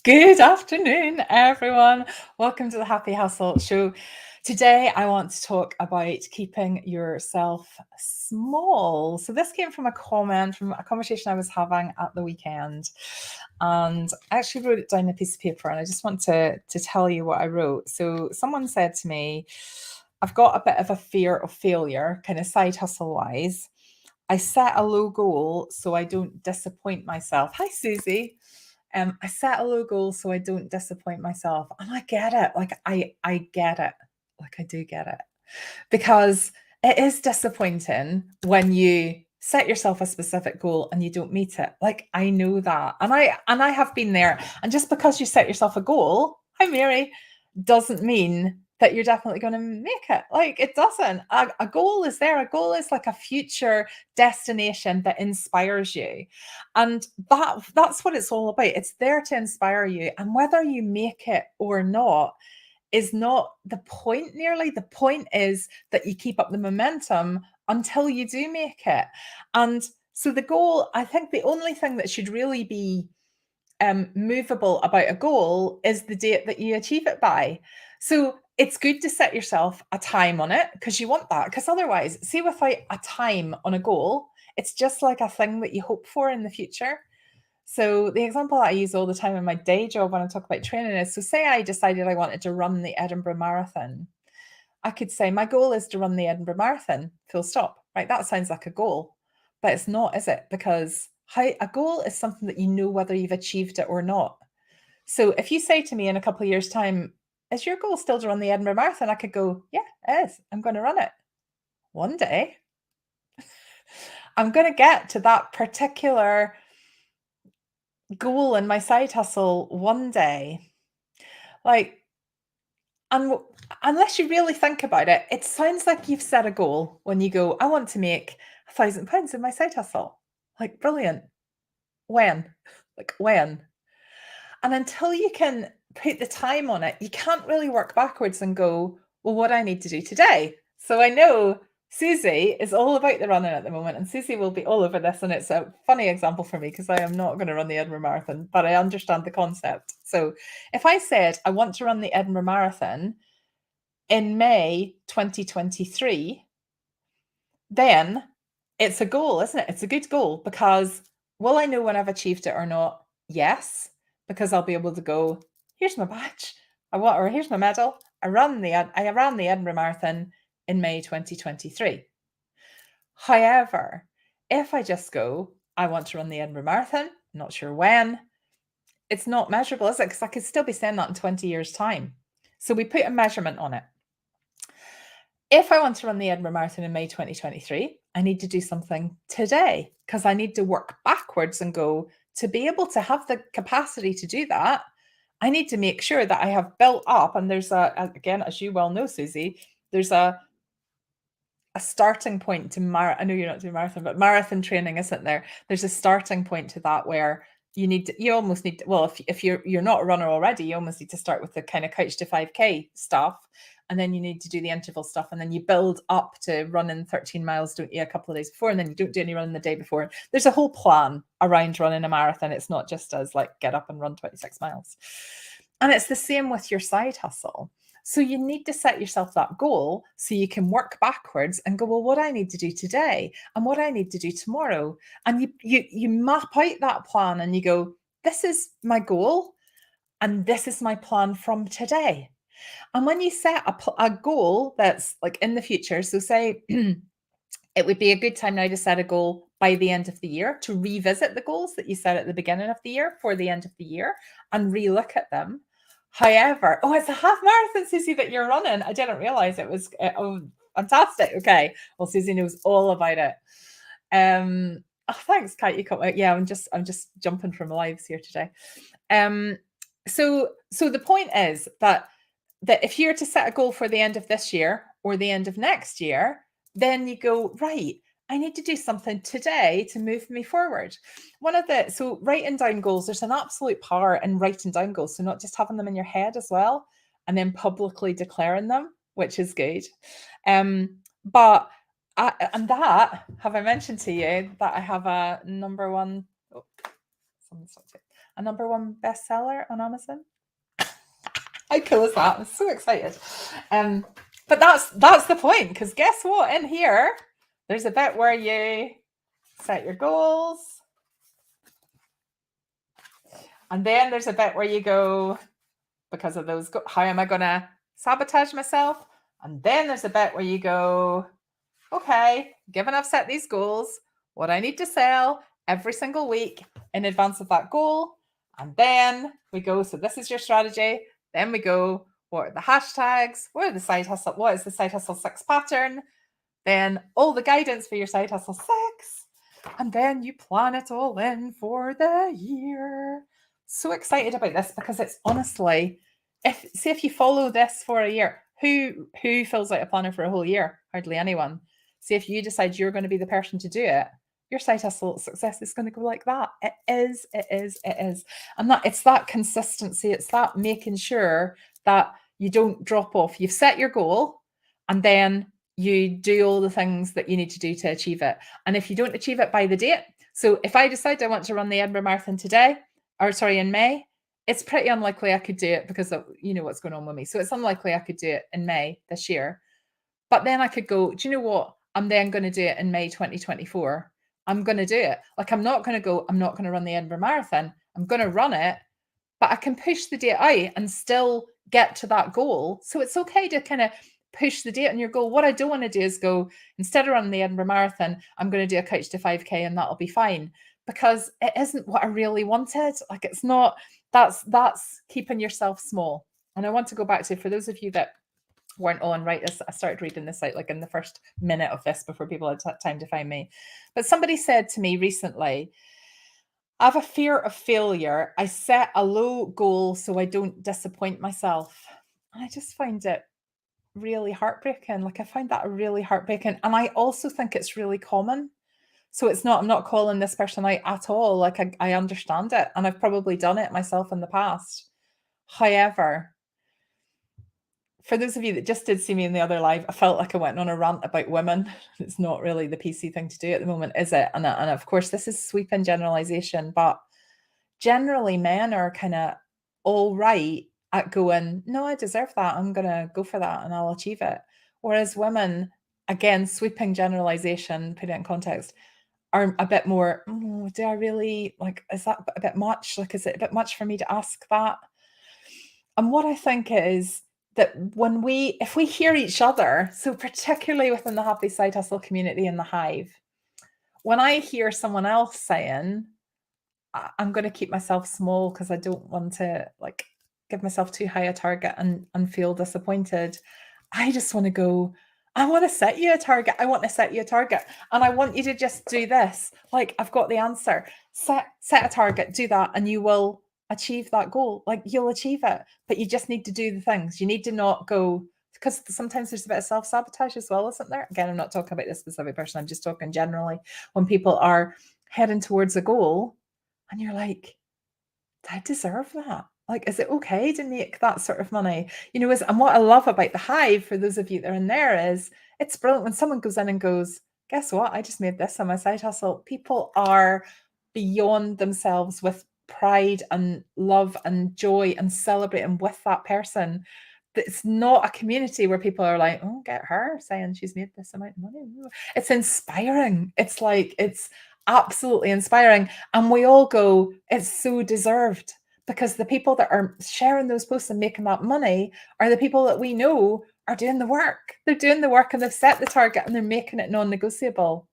Good afternoon, everyone. Welcome to the Happy Hustle Show. Today, I want to talk about keeping yourself small. So, this came from a comment from a conversation I was having at the weekend. And I actually wrote it down on a piece of paper, and I just want to tell you what I wrote. So, someone said to me, I've got a bit of a fear of failure, kind of side hustle wise. I set a low goal so I don't disappoint myself. Hi, Susie. I set a low goal so I don't disappoint myself. And I get it. Like I get it. Like I do get it. Because it is disappointing when you set yourself a specific goal and you don't meet it. Like I know that. And I have been there. And just because you set yourself a goal, hi Mary, doesn't mean that you're definitely going to make it. Like it doesn't. A goal is there. A goal is like a future destination that inspires you. And that's what it's all about. It's there to inspire you. And whether you make it or not is not the point nearly. The point is that you keep up the momentum until you do make it. And so the goal, I think the only thing that should really be movable about a goal is the date that you achieve it by. So it's good to set yourself a time on it because you want that. Because otherwise, see, without a time on a goal, it's just like a thing that you hope for in the future. So the example I use all the time in my day job when I talk about training is, so say I decided I wanted to run the Edinburgh Marathon. I could say my goal is to run the Edinburgh Marathon, full stop, right? That sounds like a goal, but it's not, is it? Because a goal is something that you know whether you've achieved it or not. So if you say to me in a couple of years' time, is your goal still to run the Edinburgh Marathon? I could go, yeah, it is. I'm going to run it one day. I'm going to get to that particular goal in my side hustle one day. Like, and unless you really think about it, it sounds like you've set a goal when you go, I want to make £1,000 in my side hustle. Like, brilliant. When? Like, when? And until you can put the time on it, you can't really work backwards and go, well, what do I need to do today? So I know Susie is all about the running at the moment, and Susie will be all over this. And it's a funny example for me because I am not going to run the Edinburgh Marathon, but I understand the concept. So if I said I want to run the Edinburgh Marathon in May 2023, then it's a goal, isn't it? It's a good goal because will I know when I've achieved it or not? Yes, because I'll be able to go, here's my badge. Or here's my medal. I ran the Edinburgh Marathon in May 2023. However, if I just go, I want to run the Edinburgh Marathon, not sure when, it's not measurable, is it? Because I could still be saying that in 20 years' time. So we put a measurement on it. If I want to run the Edinburgh Marathon in May 2023, I need to do something today because I need to work backwards and go, to be able to have the capacity to do that, I need to make sure that I have built up. And there's again, as you well know, Susie, there's a starting point to I know you're not doing marathon, but marathon training, isn't there? There's a starting point to that where you almost need to, well, if you're not a runner already, you almost need to start with the kind of couch to 5K stuff. And then you need to do the interval stuff. And then you build up to running 13 miles, don't you, a couple of days before, and then you don't do any running the day before. There's a whole plan around running a marathon. It's not just as like get up and run 26 miles. And it's the same with your side hustle. So you need to set yourself that goal so you can work backwards and go, well, what I need to do today and what I need to do tomorrow. And you map out that plan and you go, this is my goal and this is my plan from today. And when you set a goal that's like in the future, so say it would be a good time now to set a goal by the end of the year to revisit the goals that you set at the beginning of the year for the end of the year and relook at them. However, it's a half marathon, Susie, that you're running. I didn't realize it was fantastic. Okay, well, Susie knows all about it. Thanks, Kate. You come out. Yeah, I'm just jumping from lives here today. So the point is that if you're to set a goal for the end of this year or the end of next year, then you go, right, I need to do something today to move me forward. So writing down goals, there's an absolute power in writing down goals. So not just having them in your head as well, and then publicly declaring them, which is good. But have I mentioned to you that I have a number one? Oh, a #1 bestseller on Amazon. How cool is that? I'm so excited. But that's the point, because guess what? In here, there's a bit where you set your goals. And then there's a bit where you go, because of those, how am I going to sabotage myself? And then there's a bit where you go, okay, given I've set these goals, what I need to sell every single week in advance of that goal. And then we go, so this is your strategy. Then we go, what are the hashtags? What is the side hustle 6 pattern? Then all the guidance for your side hustle 6. And then you plan it all in for the year. So excited about this, because it's honestly, if you follow this for a year, who fills out a planner for a whole year? Hardly anyone. See, if you decide you're going to be the person to do it, your side hustle success is going to go like that. It is. And it's that consistency. It's that making sure that you don't drop off. You've set your goal, and then you do all the things that you need to do to achieve it. And if you don't achieve it by the date, so if I decide I want to run the Edinburgh Marathon in May, it's pretty unlikely I could do it, because of, what's going on with me. So it's unlikely I could do it in May this year. But then I could go, do you know what? I'm then going to do it in May 2024. I'm going to do it. Like, I'm not going to run the Edinburgh Marathon. I'm going to run it, but I can push the date out and still get to that goal. So it's okay to kind of push the date on your goal. What I don't want to do is go, instead of running the Edinburgh Marathon, I'm going to do a Couch to 5K and that'll be fine, because it isn't what I really wanted. Like, it's not, that's keeping yourself small. And I want to go back to, for those of you that weren't on right as I started reading this out, like in the first minute of this, before people had time to find me. But somebody said to me recently, I have a fear of failure. I set a low goal so I don't disappoint myself. And I just find it really heartbreaking. Like, I find that really heartbreaking. And I also think it's really common. So I'm not calling this person out at all. Like, I understand it. And I've probably done it myself in the past. However, for those of you that just did see me in the other live, I felt like I went on a rant about women. It's not really the PC thing to do at the moment, is it? And of course, this is sweeping generalization, but generally men are kind of all right at going, no, I deserve that. I'm going to go for that and I'll achieve it. Whereas women, again, sweeping generalization, put it in context, are a bit more, do I really, like, is that a bit much? Like, is it a bit much for me to ask that? And what I think is that if we hear each other, so particularly within the Happy Side Hustle community in the Hive, when I hear someone else saying, I'm going to keep myself small because I don't want to, like, give myself too high a target and feel disappointed, I just want to go, I want to set you a target. I want to set you a target. And I want you to just do this. Like, I've got the answer. Set a target, do that, and you will achieve that goal. Like, you'll achieve it, but you just need to do the things. You need to not go, because sometimes there's a bit of self-sabotage as well, isn't there? Again, I'm not talking about this specific person. I'm just talking generally. When people are heading towards a goal and you're like, I deserve that. Like, is it okay to make that sort of money? And what I love about the Hive, for those of you that are in there, is it's brilliant when someone goes in and goes, guess what? I just made this on my side hustle. People are beyond themselves with pride and love and joy and celebrating with that person. It's not a community where people are like, oh, get her saying she's made this amount of money. It's inspiring. It's absolutely inspiring. And we all go, it's so deserved, because the people that are sharing those posts and making that money are the people that we know are doing the work. They're doing the work and they've set the target and they're making it non-negotiable.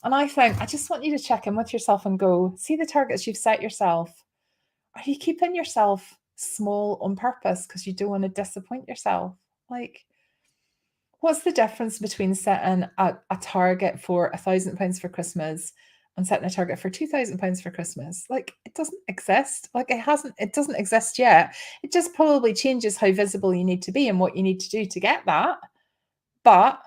And I think I just want you to check in with yourself and go, see the targets you've set yourself. Are you keeping yourself small on purpose because you don't want to disappoint yourself? Like, what's the difference between setting a target for £1,000 for Christmas and setting a target for £2,000 for Christmas? Like, it doesn't exist. Like, it doesn't exist yet. It just probably changes how visible you need to be and what you need to do to get that. But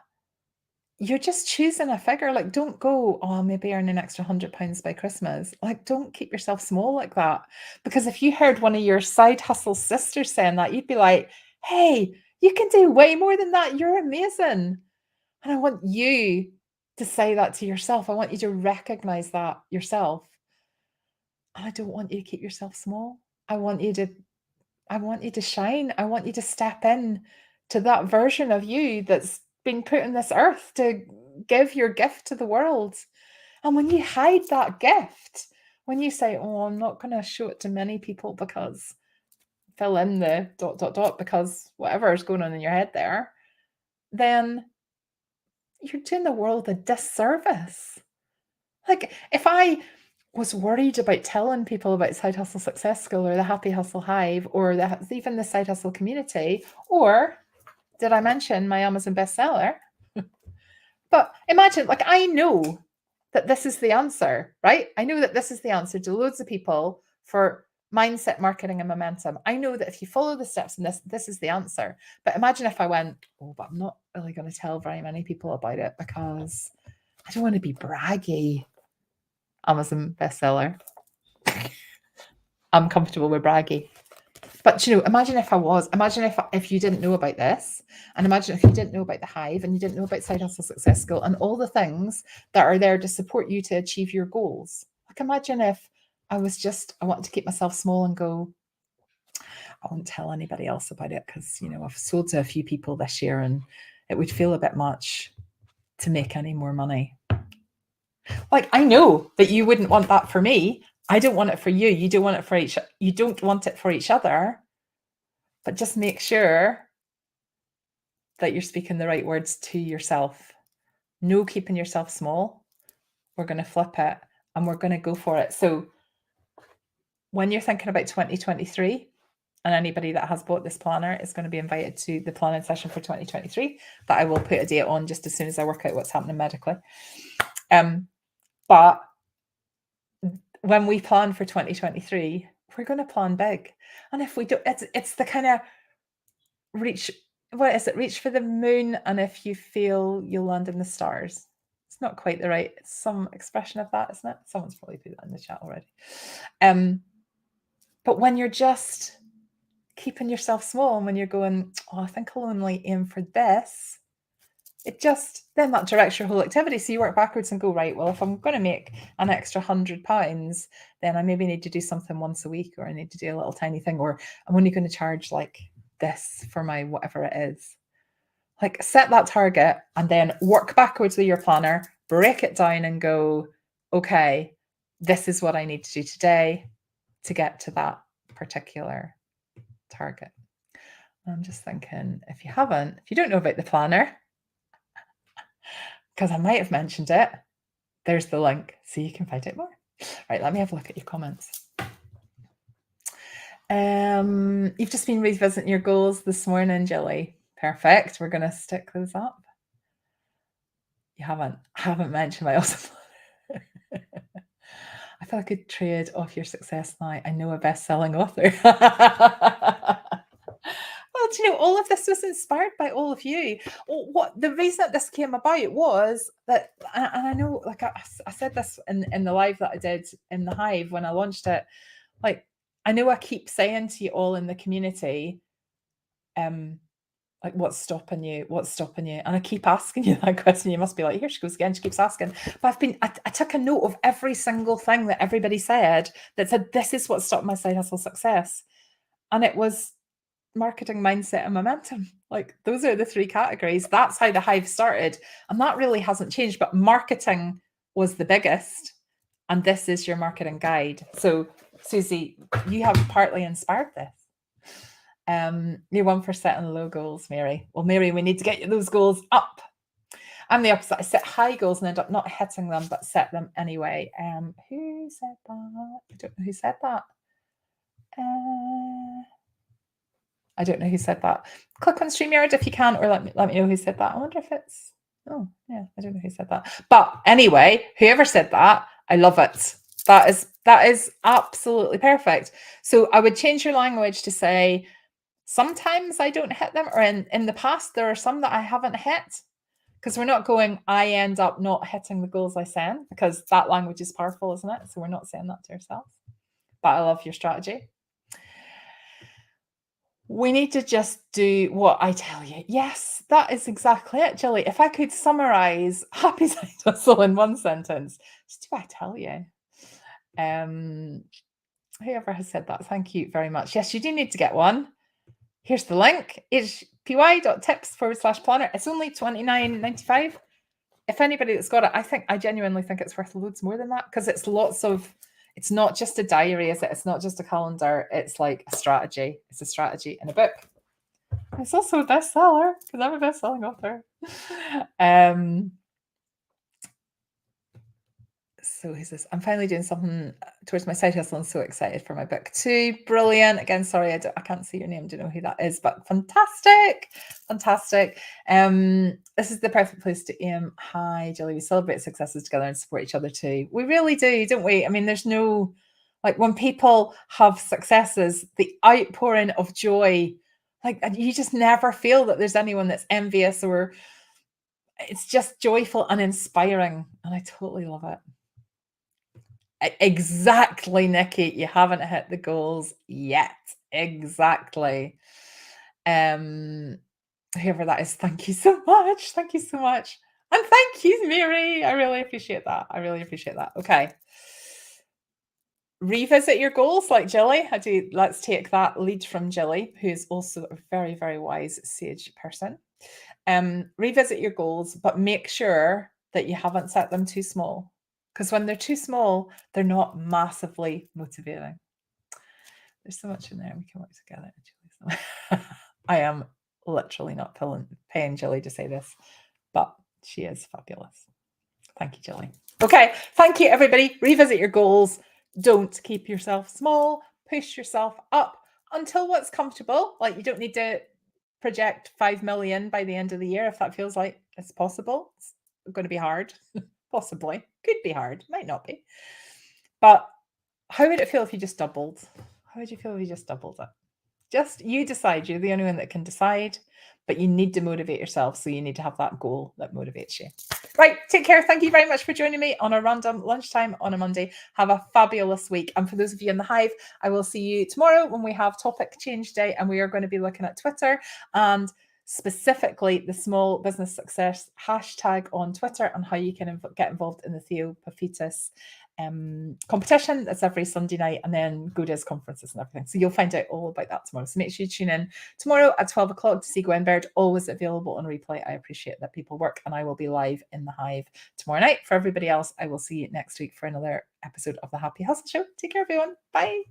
you're just choosing a figure. Like, don't go, oh, maybe earn an extra £100 by Christmas. Like, don't keep yourself small like that. Because if you heard one of your side hustle sisters saying that, you'd be like, hey, you can do way more than that. You're amazing. And I want you to say that to yourself. I want you to recognize that yourself. I don't want you to keep yourself small. I want you to shine. I want you to step in to that version of you that's been put on this earth to give your gift to the world. And when you hide that gift, when you say, "Oh, I'm not going to show it to many people because fill in the ... because whatever is going on in your head there," then you're doing the world a disservice. Like, if I was worried about telling people about Side Hustle Success School or the Happy Hustle Hive or even the Side Hustle community, or did I mention my Amazon bestseller? But imagine, like, I know that this is the answer, right? I know that this is the answer to loads of people for mindset, marketing, and momentum. I know that if you follow the steps in this is the answer. But imagine if I went, "Oh, but I'm not really going to tell very many people about it because I don't want to be braggy." Amazon bestseller. I'm comfortable with braggy. But imagine if I was, imagine if you didn't know about this, and imagine if you didn't know about the Hive and you didn't know about Side Hustle Success School and all the things that are there to support you to achieve your goals. Like, imagine if I wanted to keep myself small and go, I won't tell anybody else about it because, I've sold to a few people this year and it would feel a bit much to make any more money. Like, I know that you wouldn't want that for me. I don't want it for you. You don't want it for you don't want it for each other. But just make sure that you're speaking the right words to yourself. No keeping yourself small. We're going to flip it and we're going to go for it. So when you're thinking about 2023, and anybody that has bought this planner is going to be invited to the planning session for 2023 that I will put a date on just as soon as I work out what's happening medically. But when we plan for 2023, we're going to plan big. And if we do, it's the kind of reach for the moon, and if you feel you'll land in the stars. It's not quite the right, it's some expression of that, isn't it? Someone's probably put that in the chat already. But when you're just keeping yourself small and when you're going, "Oh, I think I'll only aim for this," then that directs your whole activity. So you work backwards and go, right, well, if I'm going to make an extra £100, then I maybe need to do something once a week, or I need to do a little tiny thing, or I'm only going to charge like this for my whatever it is. Like, set that target and then work backwards with your planner, break it down and go, okay, this is what I need to do today to get to that particular target. I'm just thinking, if you don't know about the planner, because I might have mentioned it, there's the link so you can find out more. Right, let me have a look at your comments. You've just been revisiting your goals this morning, Jilly. Perfect. We're going to stick those up. You haven't mentioned my awesome planner. I feel I could trade off your success now. I know a best-selling author. Well, all of this was inspired by all of you. The reason that this came about was that, and I know, like I said this in the live that I did in the Hive when I launched it, like, I know I keep saying to you all in the community, like, what's stopping you? And I keep asking you that question. You must be like, here she goes again. She keeps asking. But I took a note of every single thing that everybody said that said, this is what stopped my side hustle success. And it was marketing, mindset, and momentum. Like, those are the three categories. That's how the Hive started. And that really hasn't changed, but marketing was the biggest. And this is your marketing guide. So, Susie, you have partly inspired this. You're one for setting low goals, Mary. Well, Mary, we need to get you those goals up. I'm the opposite. I set high goals and end up not hitting them, but set them anyway. Who said that? I don't know who said that. I don't know who said that. Click on StreamYard if you can, or let me know who said that. I wonder if it's, oh yeah, I don't know who said that. But anyway, whoever said that, I love it. That is absolutely perfect. So I would change your language to say, sometimes I don't hit them, or in the past, there are some that I haven't hit, because we're not going, I end up not hitting the goals I set, because that language is powerful, isn't it? So we're not saying that to ourselves. But I love your strategy. We need to just do what I tell you. Yes, that is exactly it, Jilly. If I could summarize Happy Side Hustle in one sentence, just do what I tell you. Whoever has said that, thank you very much. Yes, you do need to get one. Here's the link. hpy.tips/planner. It's only $29.95. If anybody that's got it, I genuinely think it's worth loads more than that, because it's it's not just a diary, is it? It's not just a calendar. It's like a strategy. It's a strategy in a book. It's also a bestseller because I'm a best-selling author. So who's this? I'm finally doing something towards my side hustle. I'm so excited for my book too. Brilliant. Again, sorry, I can't see your name. Don't know who that is, but fantastic. Fantastic. This is the perfect place to aim high, Jilly. We celebrate successes together and support each other too. We really do, don't we? I mean, there's no, like, when people have successes, the outpouring of joy, like, you just never feel that there's anyone that's envious, or it's just joyful and inspiring. And I totally love it. Exactly, Nikki. You haven't hit the goals yet. Exactly. Whoever that is, thank you so much. Thank you so much. And thank you, Mary. I really appreciate that. I really appreciate that. Okay. Revisit your goals, like Jilly. Let's take that lead from Jilly, who's also a very, very wise sage person. Revisit your goals, but make sure that you haven't set them too small. Because when they're too small, they're not massively motivating. There's so much in there. We can work together. I am literally not paying Jilly to say this, but she is fabulous. Thank you, Jilly. Okay, thank you, everybody. Revisit your goals. Don't keep yourself small. Push yourself up until what's comfortable. Like, you don't need to project 5 million by the end of the year if that feels like it's possible. It's going to be hard. Possibly. Could be hard. Might not be. But how would it feel if you just doubled? How would you feel if you just doubled it? Just you decide. You're the only one that can decide, but you need to motivate yourself. So you need to have that goal that motivates you. Right. Take care. Thank you very much for joining me on a random lunchtime on a Monday. Have a fabulous week. And for those of you in the Hive, I will see you tomorrow when we have topic change day, and we are going to be looking at Twitter and specifically the small business success hashtag on Twitter, and how you can get involved in the Theo Paphitis competition. That's every Sunday night, and then GoDiz conferences and everything. So you'll find out all about that tomorrow. So make sure you tune in tomorrow at 12 o'clock to see Gwen Baird, always available on replay. I appreciate that people work, and I will be live in the Hive tomorrow night. For everybody else, I will see you next week for another episode of the Happy Hustle Show. Take care, everyone. Bye.